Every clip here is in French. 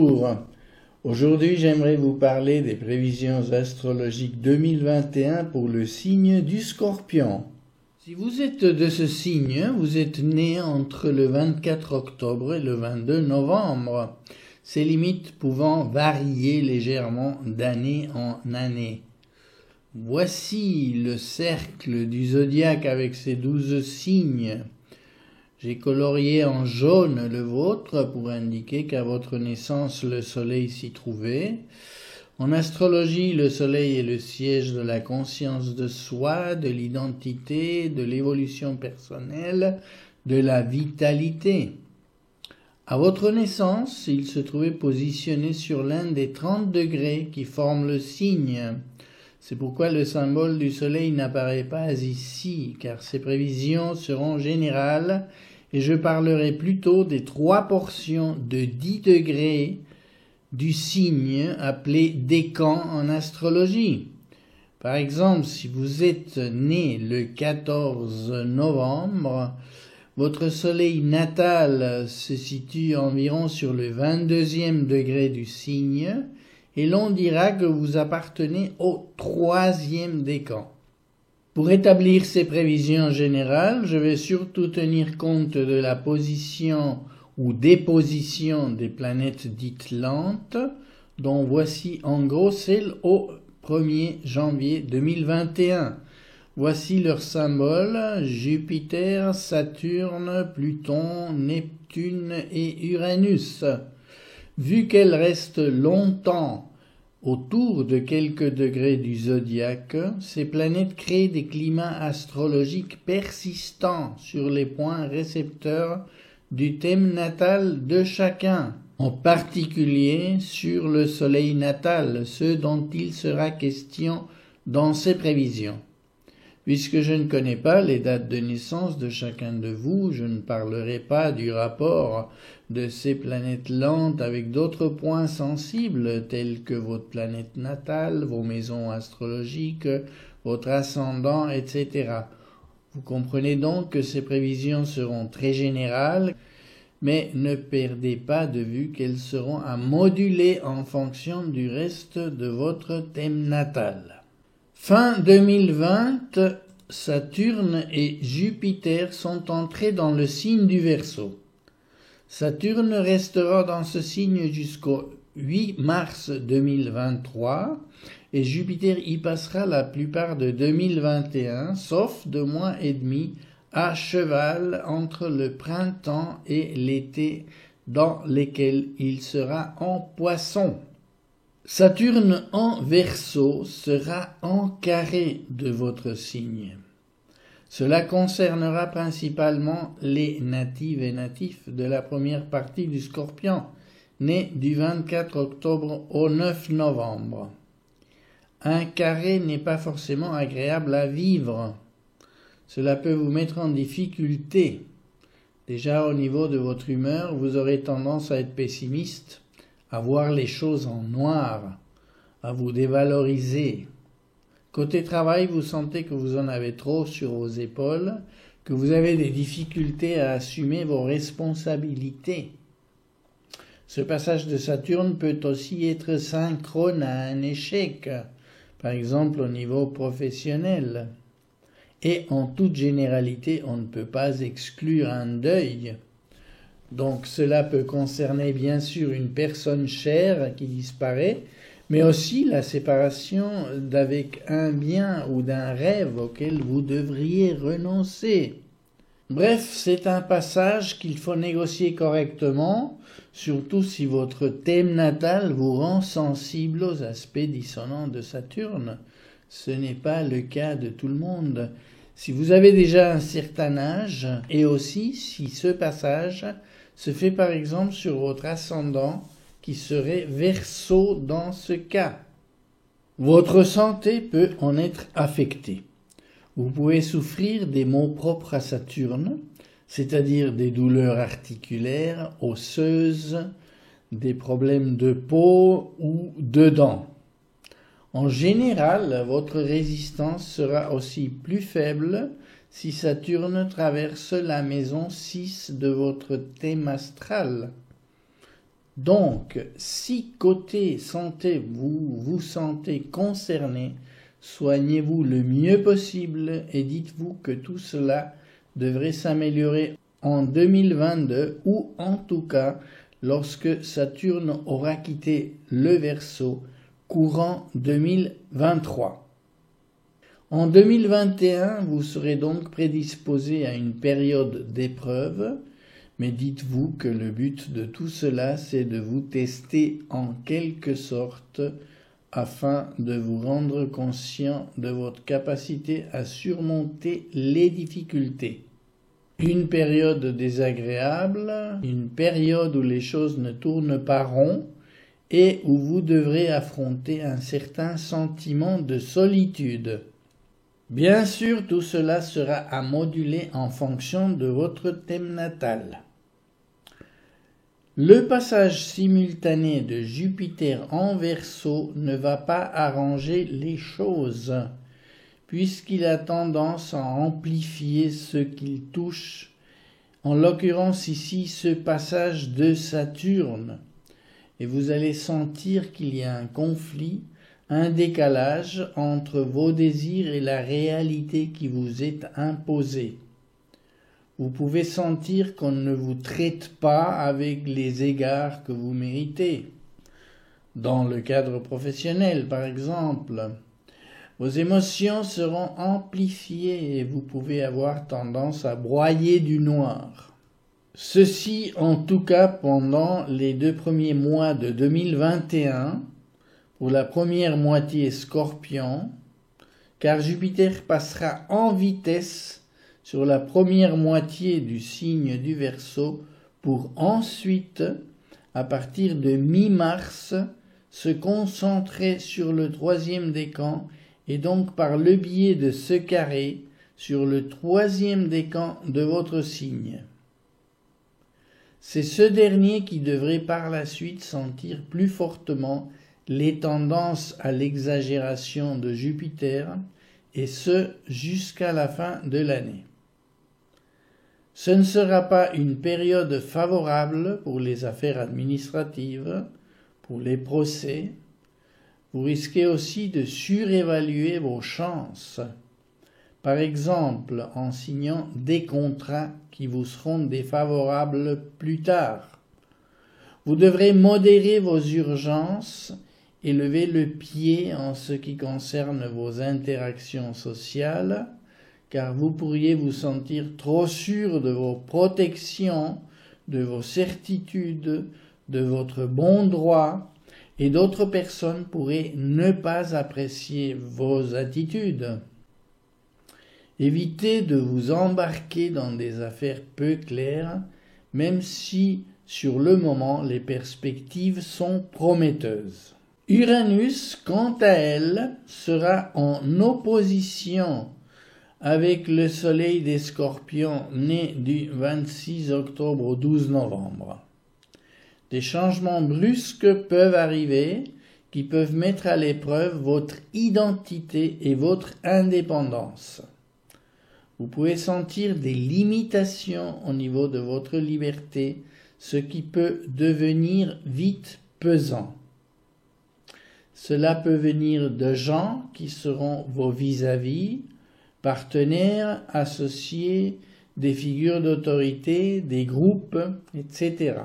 Bonjour, aujourd'hui j'aimerais vous parler des prévisions astrologiques 2021 pour le signe du Scorpion. Si vous êtes de ce signe, vous êtes né entre le 24 octobre et le 22 novembre, ces limites pouvant varier légèrement d'année en année. Voici le cercle du zodiaque avec ses 12 signes. J'ai colorié en jaune le vôtre pour indiquer qu'à votre naissance le soleil s'y trouvait. En astrologie, le soleil est le siège de la conscience de soi, de l'identité, de l'évolution personnelle, de la vitalité. À votre naissance, il se trouvait positionné sur l'un des 30 degrés qui forment le signe. C'est pourquoi le symbole du soleil n'apparaît pas ici, car ces prévisions seront générales et je parlerai plutôt des 3 portions de 10 degrés du signe appelé décan en astrologie. Par exemple, si vous êtes né le 14 novembre, votre soleil natal se situe environ sur le 22e degré du signe et l'on dira que vous appartenez au 3e décan. Pour établir ces prévisions générales, je vais surtout tenir compte de la position ou déposition des planètes dites lentes, dont voici en gros celle au 1er janvier 2021. Voici leurs symboles: Jupiter, Saturne, Pluton, Neptune et Uranus. Vu qu'elles restent longtemps autour de quelques degrés du zodiaque, ces planètes créent des climats astrologiques persistants sur les points récepteurs du thème natal de chacun, en particulier sur le soleil natal, ce dont il sera question dans ces prévisions. Puisque je ne connais pas les dates de naissance de chacun de vous, je ne parlerai pas du rapport de ces planètes lentes avec d'autres points sensibles tels que votre planète natale, vos maisons astrologiques, votre ascendant, etc. Vous comprenez donc que ces prévisions seront très générales, mais ne perdez pas de vue qu'elles seront à moduler en fonction du reste de votre thème natal. Fin 2020, Saturne et Jupiter sont entrés dans le signe du Verseau. Saturne restera dans ce signe jusqu'au 8 mars 2023 et Jupiter y passera la plupart de 2021, sauf 2 mois et demi à cheval entre le printemps et l'été dans lesquels il sera en Poisson. Saturne en Verseau sera en carré de votre signe. Cela concernera principalement les natives et natifs de la première partie du Scorpion, nés du 24 octobre au 9 novembre. Un carré n'est pas forcément agréable à vivre. Cela peut vous mettre en difficulté. Déjà au niveau de votre humeur, vous aurez tendance à être pessimiste, à voir les choses en noir, à vous dévaloriser. Côté travail, vous sentez que vous en avez trop sur vos épaules, que vous avez des difficultés à assumer vos responsabilités. Ce passage de Saturne peut aussi être synchrone à un échec, par exemple au niveau professionnel. Et en toute généralité, on ne peut pas exclure un deuil. Donc cela peut concerner bien sûr une personne chère qui disparaît, mais aussi la séparation d'avec un bien ou d'un rêve auquel vous devriez renoncer. Bref, c'est un passage qu'il faut négocier correctement, surtout si votre thème natal vous rend sensible aux aspects dissonants de Saturne. Ce n'est pas le cas de tout le monde. Si vous avez déjà un certain âge, et aussi si ce passage se fait par exemple sur votre ascendant, qui serait Verseau dans ce cas. Votre santé peut en être affectée. Vous pouvez souffrir des maux propres à Saturne, c'est-à-dire des douleurs articulaires, osseuses, des problèmes de peau ou de dents. En général, votre résistance sera aussi plus faible si Saturne traverse la maison 6 de votre thème astral. Donc, si côté santé vous vous sentez concerné, soignez-vous le mieux possible et dites-vous que tout cela devrait s'améliorer en 2022 ou en tout cas lorsque Saturne aura quitté le Verseau courant 2023. En 2021, vous serez donc prédisposé à une période d'épreuve, mais dites-vous que le but de tout cela, c'est de vous tester en quelque sorte afin de vous rendre conscient de votre capacité à surmonter les difficultés. Une période désagréable, une période où les choses ne tournent pas rond et où vous devrez affronter un certain sentiment de solitude. Bien sûr, tout cela sera à moduler en fonction de votre thème natal. Le passage simultané de Jupiter en Verseau ne va pas arranger les choses, puisqu'il a tendance à amplifier ce qu'il touche, en l'occurrence ici ce passage de Saturne, et vous allez sentir qu'il y a un conflit, un décalage entre vos désirs et la réalité qui vous est imposée. Vous pouvez sentir qu'on ne vous traite pas avec les égards que vous méritez. Dans le cadre professionnel, par exemple, vos émotions seront amplifiées et vous pouvez avoir tendance à broyer du noir. Ceci, en tout cas, pendant les 2 premiers mois de 2021, pour la première moitié Scorpion, car Jupiter passera en vitesse sur la première moitié du signe du Verseau pour ensuite, à partir de mi-mars, se concentrer sur le 3e décan et donc par le biais de ce carré sur le 3e décan de votre signe. C'est ce dernier qui devrait par la suite sentir plus fortement les tendances à l'exagération de Jupiter, et ce jusqu'à la fin de l'année. Ce ne sera pas une période favorable pour les affaires administratives, pour les procès. Vous risquez aussi de surévaluer vos chances, par exemple en signant des contrats qui vous seront défavorables plus tard. Vous devrez modérer vos urgences et lever le pied en ce qui concerne vos interactions sociales, car vous pourriez vous sentir trop sûr de vos protections, de vos certitudes, de votre bon droit, et d'autres personnes pourraient ne pas apprécier vos attitudes. Évitez de vous embarquer dans des affaires peu claires, même si, sur le moment, les perspectives sont prometteuses. Uranus, quant à elle, sera en opposition avec le Soleil des Scorpions né du 26 octobre au 12 novembre. Des changements brusques peuvent arriver qui peuvent mettre à l'épreuve votre identité et votre indépendance. Vous pouvez sentir des limitations au niveau de votre liberté, ce qui peut devenir vite pesant. Cela peut venir de gens qui seront vos vis-à-vis, partenaires, associés, des figures d'autorité, des groupes, etc.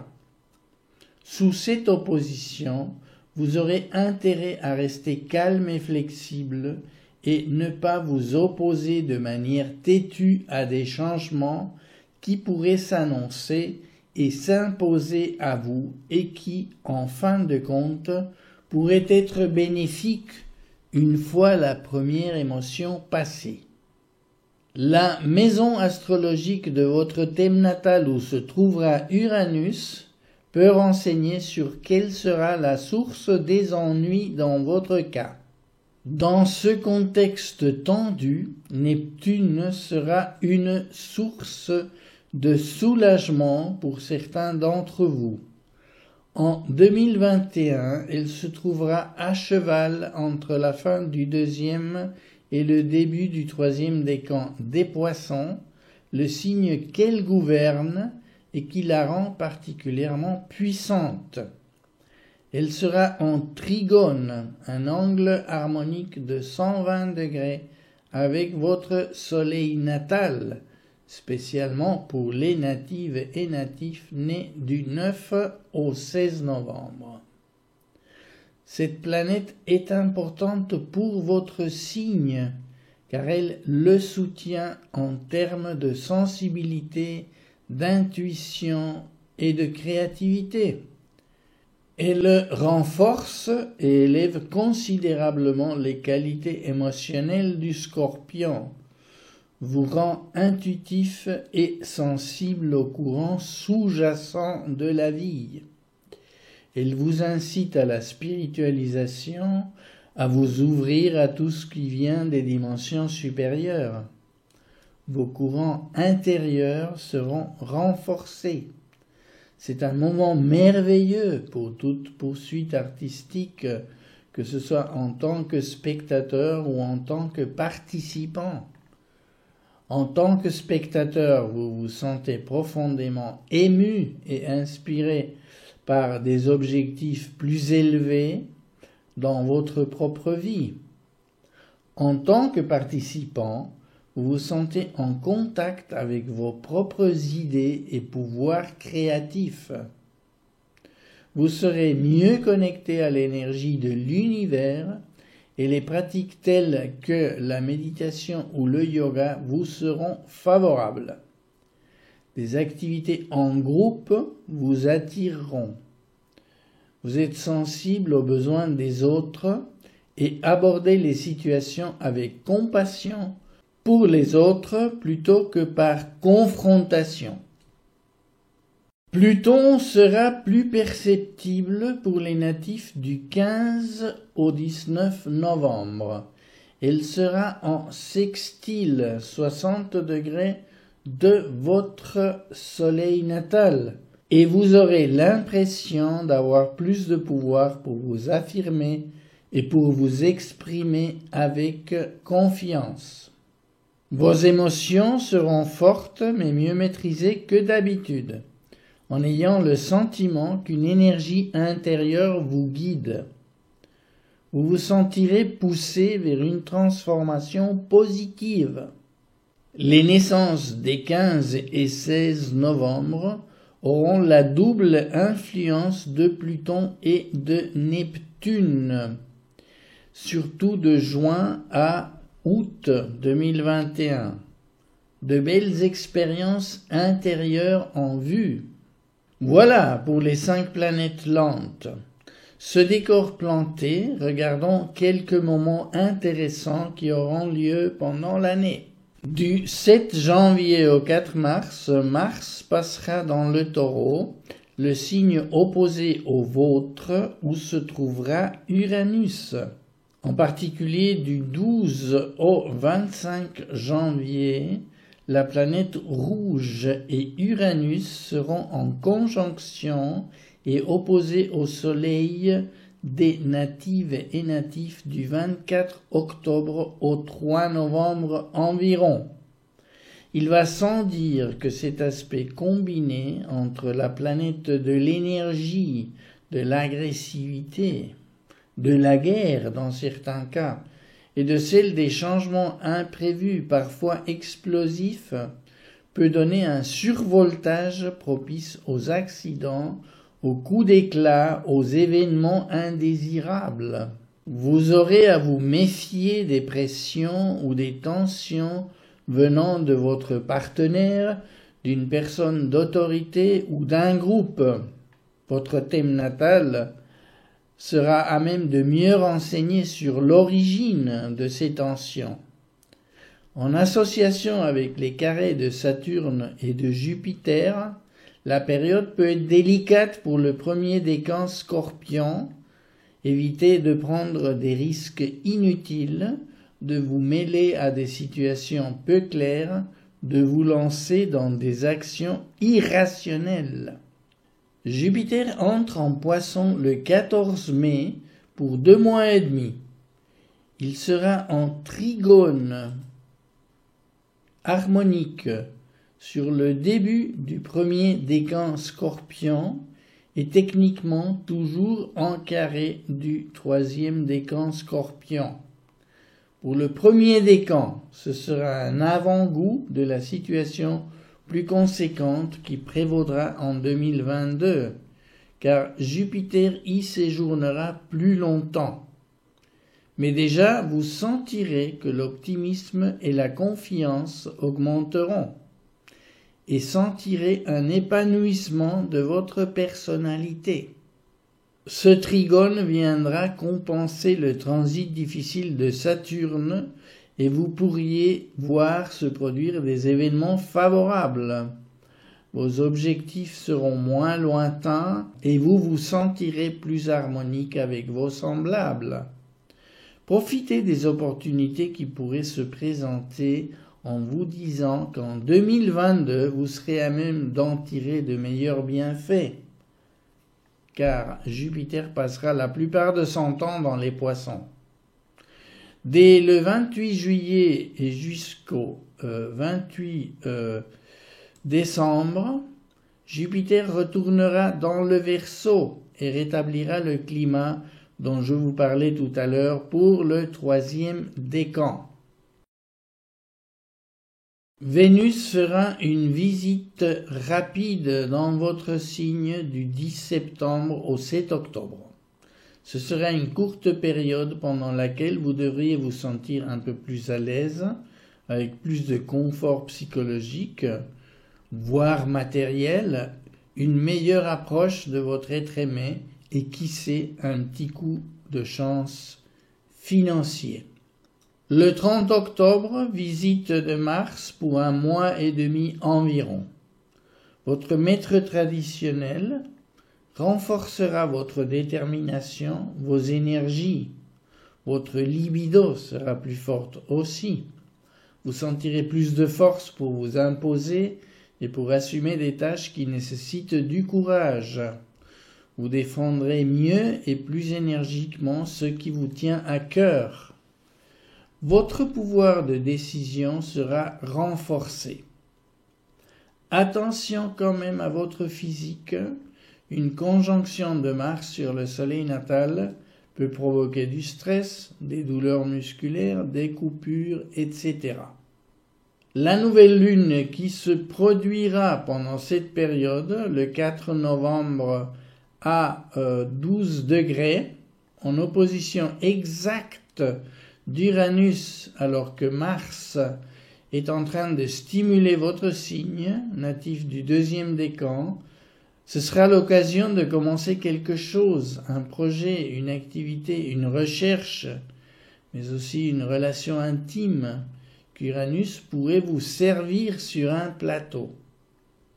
Sous cette opposition, vous aurez intérêt à rester calme et flexible et ne pas vous opposer de manière têtue à des changements qui pourraient s'annoncer et s'imposer à vous et qui, en fin de compte, pourraient être bénéfiques une fois la première émotion passée. La maison astrologique de votre thème natal où se trouvera Uranus peut renseigner sur quelle sera la source des ennuis dans votre cas. Dans ce contexte tendu, Neptune sera une source de soulagement pour certains d'entre vous. En 2021, elle se trouvera à cheval entre la fin du 2e et le début du 3e décan des Poissons, le signe qu'elle gouverne et qui la rend particulièrement puissante. Elle sera en trigone, un angle harmonique de 120 degrés avec votre soleil natal, spécialement pour les natives et natifs nés du 9 au 16 novembre. Cette planète est importante pour votre signe, car elle le soutient en termes de sensibilité, d'intuition et de créativité. Elle renforce et élève considérablement les qualités émotionnelles du Scorpion, vous rend intuitif et sensible aux courants sous-jacents de la vie. Elle vous incite à la spiritualisation, à vous ouvrir à tout ce qui vient des dimensions supérieures. Vos courants intérieurs seront renforcés. C'est un moment merveilleux pour toute poursuite artistique, que ce soit en tant que spectateur ou en tant que participant. En tant que spectateur, vous vous sentez profondément ému et inspiré par des objectifs plus élevés dans votre propre vie. En tant que participant, vous vous sentez en contact avec vos propres idées et pouvoirs créatifs. Vous serez mieux connecté à l'énergie de l'univers et les pratiques telles que la méditation ou le yoga vous seront favorables. Des activités en groupe vous attireront. Vous êtes sensible aux besoins des autres et abordez les situations avec compassion pour les autres plutôt que par confrontation. Pluton sera plus perceptible pour les natifs du 15 au 19 novembre. Elle sera en sextile 60 degrés de votre soleil natal et vous aurez l'impression d'avoir plus de pouvoir pour vous affirmer et pour vous exprimer avec confiance. Vos émotions seront fortes mais mieux maîtrisées que d'habitude, en ayant le sentiment qu'une énergie intérieure vous guide. Vous vous sentirez poussé vers une transformation positive. Les naissances des 15 et 16 novembre auront la double influence de Pluton et de Neptune, surtout de juin à août 2021. De belles expériences intérieures en vue. Voilà pour les 5 planètes lentes. Ce décor planté, regardons quelques moments intéressants qui auront lieu pendant l'année. Du 7 janvier au 4 mars, Mars passera dans le Taureau, le signe opposé au vôtre où se trouvera Uranus. En particulier du 12 au 25 janvier, la planète rouge et Uranus seront en conjonction et opposés au Soleil des natives et natifs du 24 octobre au 3 novembre environ. Il va sans dire que cet aspect combiné entre la planète de l'énergie, de l'agressivité, de la guerre dans certains cas, et de celle des changements imprévus, parfois explosifs, peut donner un survoltage propice aux accidents, aux coups d'éclat, aux événements indésirables. Vous aurez à vous méfier des pressions ou des tensions venant de votre partenaire, d'une personne d'autorité ou d'un groupe. Votre thème natal sera à même de mieux renseigner sur l'origine de ces tensions. En association avec les carrés de Saturne et de Jupiter, la période peut être délicate pour le premier décan Scorpion. Évitez de prendre des risques inutiles, de vous mêler à des situations peu claires, de vous lancer dans des actions irrationnelles. Jupiter entre en Poisson le 14 mai pour 2 mois et demi. Il sera en trigone harmonique sur le début du premier décan Scorpion est techniquement toujours en carré du troisième décan Scorpion. Pour le premier décan, ce sera un avant-goût de la situation plus conséquente qui prévaudra en 2022, car Jupiter y séjournera plus longtemps. Mais déjà, vous sentirez que l'optimisme et la confiance augmenteront et sentirez un épanouissement de votre personnalité. Ce trigone viendra compenser le transit difficile de Saturne et vous pourriez voir se produire des événements favorables. Vos objectifs seront moins lointains et vous vous sentirez plus harmonique avec vos semblables. Profitez des opportunités qui pourraient se présenter en vous disant qu'en 2022, vous serez à même d'en tirer de meilleurs bienfaits, car Jupiter passera la plupart de son temps dans les Poissons. Dès le 28 juillet et jusqu'au 28 décembre, Jupiter retournera dans le Verseau et rétablira le climat dont je vous parlais tout à l'heure pour le troisième décan. Vénus fera une visite rapide dans votre signe du 10 septembre au 7 octobre. Ce sera une courte période pendant laquelle vous devriez vous sentir un peu plus à l'aise, avec plus de confort psychologique, voire matériel, une meilleure approche de votre être aimé et qui sait un petit coup de chance financier. Le 30 octobre, visite de Mars pour 1 mois et demi environ. Votre maître traditionnel renforcera votre détermination, vos énergies. Votre libido sera plus forte aussi. Vous sentirez plus de force pour vous imposer et pour assumer des tâches qui nécessitent du courage. Vous défendrez mieux et plus énergiquement ce qui vous tient à cœur. Votre pouvoir de décision sera renforcé. Attention quand même à votre physique. Une conjonction de Mars sur le Soleil natal peut provoquer du stress, des douleurs musculaires, des coupures, etc. La nouvelle lune qui se produira pendant cette période, le 4 novembre à 12 degrés, en opposition exacte d'Uranus, alors que Mars est en train de stimuler votre signe, natif du deuxième décan, ce sera l'occasion de commencer quelque chose, un projet, une activité, une recherche, mais aussi une relation intime qu'Uranus pourrait vous servir sur un plateau.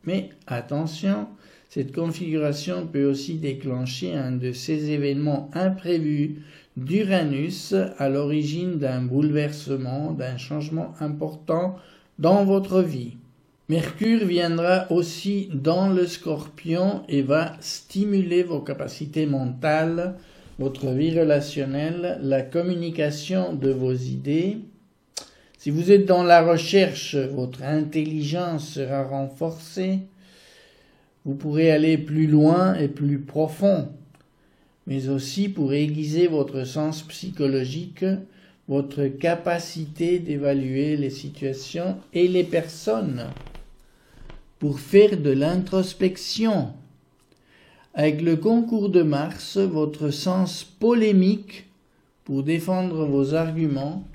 Mais attention, cette configuration peut aussi déclencher un de ces événements imprévus d'Uranus à l'origine d'un bouleversement, d'un changement important dans votre vie. Mercure viendra aussi dans le Scorpion et va stimuler vos capacités mentales, votre vie relationnelle, la communication de vos idées. Si vous êtes dans la recherche, votre intelligence sera renforcée. Vous pourrez aller plus loin et plus profond, mais aussi pour aiguiser votre sens psychologique, votre capacité d'évaluer les situations et les personnes, pour faire de l'introspection. Avec le concours de Mars, votre sens polémique pour défendre vos arguments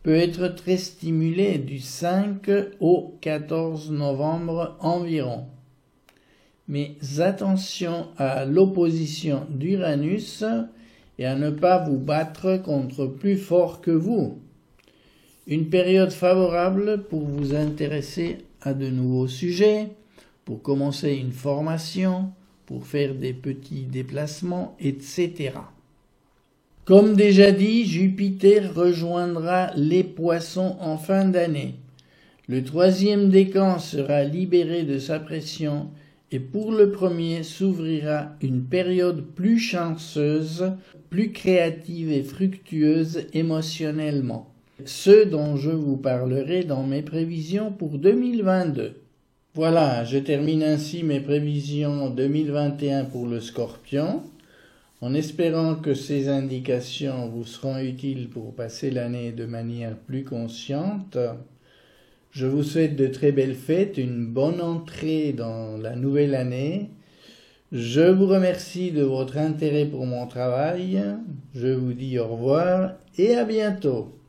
peut être très stimulé du 5 au 14 novembre environ. Mais attention à l'opposition d'Uranus et à ne pas vous battre contre plus fort que vous. Une période favorable pour vous intéresser à de nouveaux sujets, pour commencer une formation, pour faire des petits déplacements, etc. Comme déjà dit, Jupiter rejoindra les Poissons en fin d'année. Le troisième décan sera libéré de sa pression et pour le premier s'ouvrira une période plus chanceuse, plus créative et fructueuse émotionnellement. Ce dont je vous parlerai dans mes prévisions pour 2022. Voilà, je termine ainsi mes prévisions 2021 pour le Scorpion, en espérant que ces indications vous seront utiles pour passer l'année de manière plus consciente. Je vous souhaite de très belles fêtes, une bonne entrée dans la nouvelle année. Je vous remercie de votre intérêt pour mon travail. Je vous dis au revoir et à bientôt.